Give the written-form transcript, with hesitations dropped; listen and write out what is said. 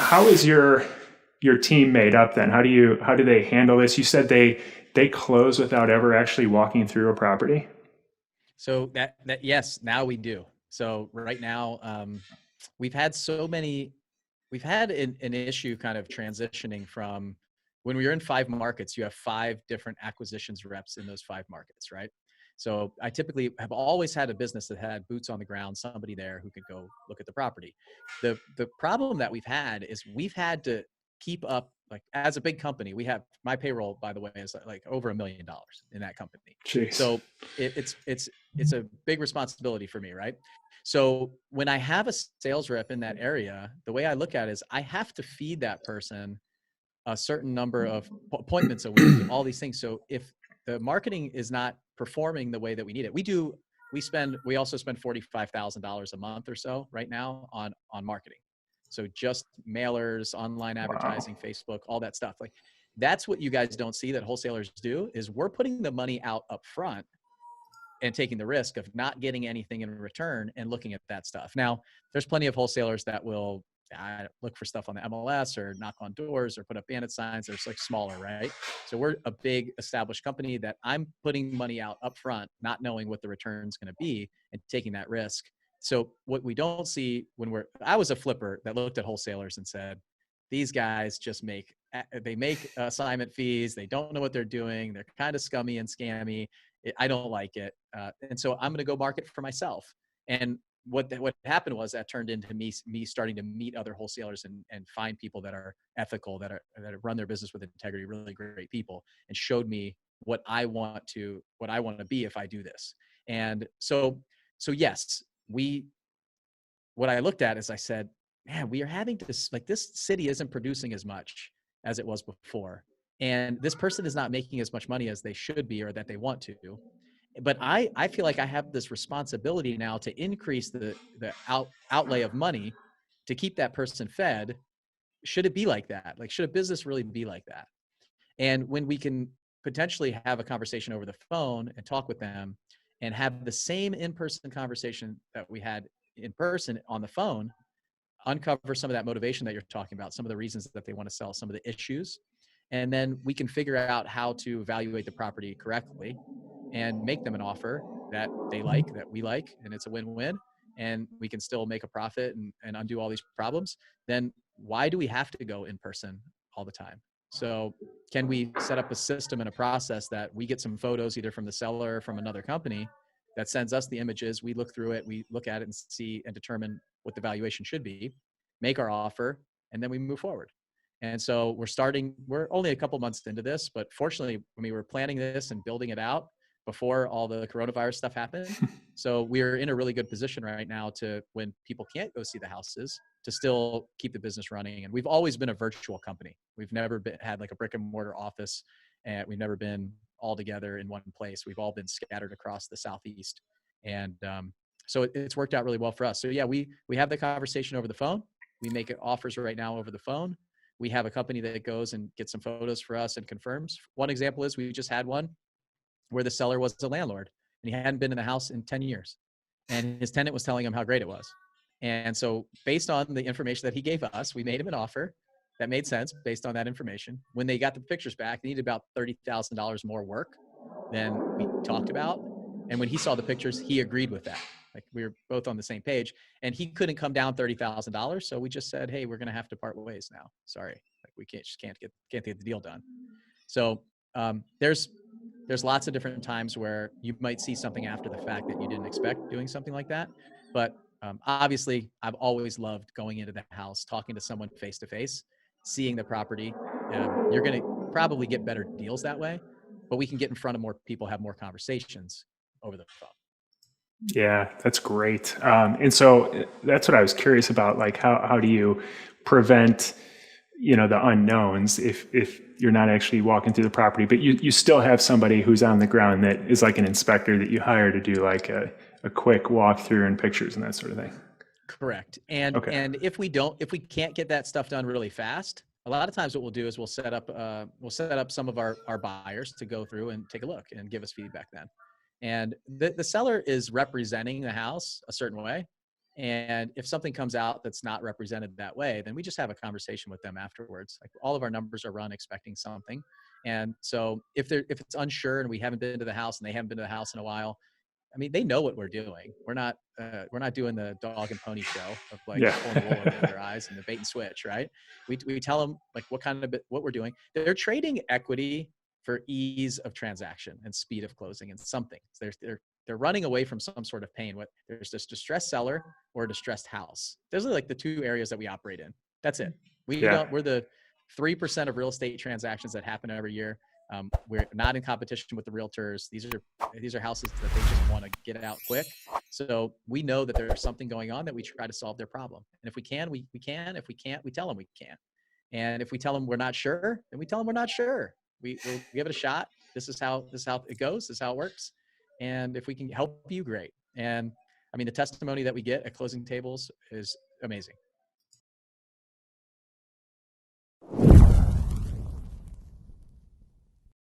how is your team made up then? How do they handle this? You said they close without ever actually walking through a property. So yes, now we do. So right now, we've had so many, we've had an issue kind of transitioning from when we were in 5 markets, you have 5 different acquisitions reps in those 5 markets, right? So I typically have always had a business that had boots on the ground, somebody there who could go look at the property. The problem that we've had is we've had to keep up, like as a big company, we have, my payroll, by the way, is like over $1 million in that company. Jeez. So it's a big responsibility for me, right? So when I have a sales rep in that area, the way I look at it is I have to feed that person a certain number of appointments a week, all these things. So if the marketing is not performing the way that we need it, we also spend $45,000 a month or so right now on marketing. So just mailers, online Wow. advertising, Facebook, all that stuff. Like that's what you guys don't see that wholesalers do, is we're putting the money out up front and taking the risk of not getting anything in return and looking at that stuff. Now, there's plenty of wholesalers that will look for stuff on the MLS or knock on doors or put up bandit signs. There's like smaller, right? So we're a big established company that I'm putting money out up front, not knowing what the return's going to be and taking that risk. So what we don't see I was a flipper that looked at wholesalers and said, these guys just they make assignment fees. They don't know what they're doing. They're kind of scummy and scammy. I don't like it. And so I'm going to go market for myself. And what happened was that turned into me starting to meet other wholesalers and find people that are ethical, that run their business with integrity, really great people, and showed me what I want to be if I do this. And so yes, what I looked at is I said, man, we are having to, like, this city isn't producing as much as it was before. And this person is not making as much money as they should be or that they want to. But I feel like I have this responsibility now to increase the outlay of money to keep that person fed. Should it be like that? Like, should a business really be like that? And when we can potentially have a conversation over the phone and talk with them and have the same in-person conversation that we had in person on the phone, uncover some of that motivation that you're talking about, some of the reasons that they want to sell, some of the issues, and then we can figure out how to evaluate the property correctly and make them an offer that they like, that we like, and it's a win-win, and we can still make a profit and undo all these problems. Then why do we have to go in person all the time? So can we set up a system and a process that we get some photos either from the seller or from another company that sends us the images, we look through it, we look at it and see and determine what the valuation should be, make our offer, and then we move forward. And so we're only a couple months into this, but fortunately, when we were planning this and building it out before all the coronavirus stuff happened, so we're in a really good position right now to, when people can't go see the houses, to still keep the business running. And we've always been a virtual company. We've never had like a brick and mortar office, and we've never been all together in one place. We've all been scattered across the Southeast. And so it's worked out really well for us. So yeah, we have the conversation over the phone. We make offers right now over the phone. We have a company that goes and gets some photos for us and confirms. One example is we just had one where the seller was a landlord and he hadn't been in the house in 10 years. And his tenant was telling him how great it was. And so based on the information that he gave us, we made him an offer that made sense based on that information. When they got the pictures back, they needed about $30,000 more work than we talked about. And when he saw the pictures, he agreed with that. Like, we were both on the same page, and he couldn't come down $30,000. So we just said, hey, we're going to have to part ways now. Sorry. Like, we can't get the deal done. So there's lots of different times where you might see something after the fact that you didn't expect doing something like that. But obviously, I've always loved going into the house, talking to someone face to face, seeing the property. You're going to probably get better deals that way, but we can get in front of more people, have more conversations over the phone. Yeah, that's great. And so that's what I was curious about. Like, how do you prevent, the unknowns if you're not actually walking through the property, but you still have somebody who's on the ground that is like an inspector that you hire to do like a quick walkthrough and pictures and that sort of thing. Correct. And Okay. if we can't get that stuff done really fast, a lot of times what we'll do is we'll set up some of our buyers to go through and take a look and give us feedback then. And the seller is representing the house a certain way. And if something comes out that's not represented that way, then we just have a conversation with them afterwards. Like all of our numbers are run expecting something. And so if it's unsure and we haven't been to the house and they haven't been to the house in a while, I mean, they know what we're doing. We're not doing the dog and pony show of like Yeah. pulling the wool over their eyes and the bait and switch, right? We tell them like what we're doing. They're trading equity for ease of transaction and speed of closing and something. They're running away from some sort of pain. What there's this distressed seller or a distressed house. Those are like the two areas that we operate in. That's it. Yeah. We're the 3% of real estate transactions that happen every year. We're not in competition with the realtors. These are houses that they just want to get out quick. So we know that there's something going on that we try to solve their problem. And if we can, we can. If we can't, we tell them we can't. And if we tell them we're not sure, then we tell them we're not sure. We'll give it a shot. This is how it goes. This is how it works. And if we can help you, great. And I mean, the testimony that we get at closing tables is amazing.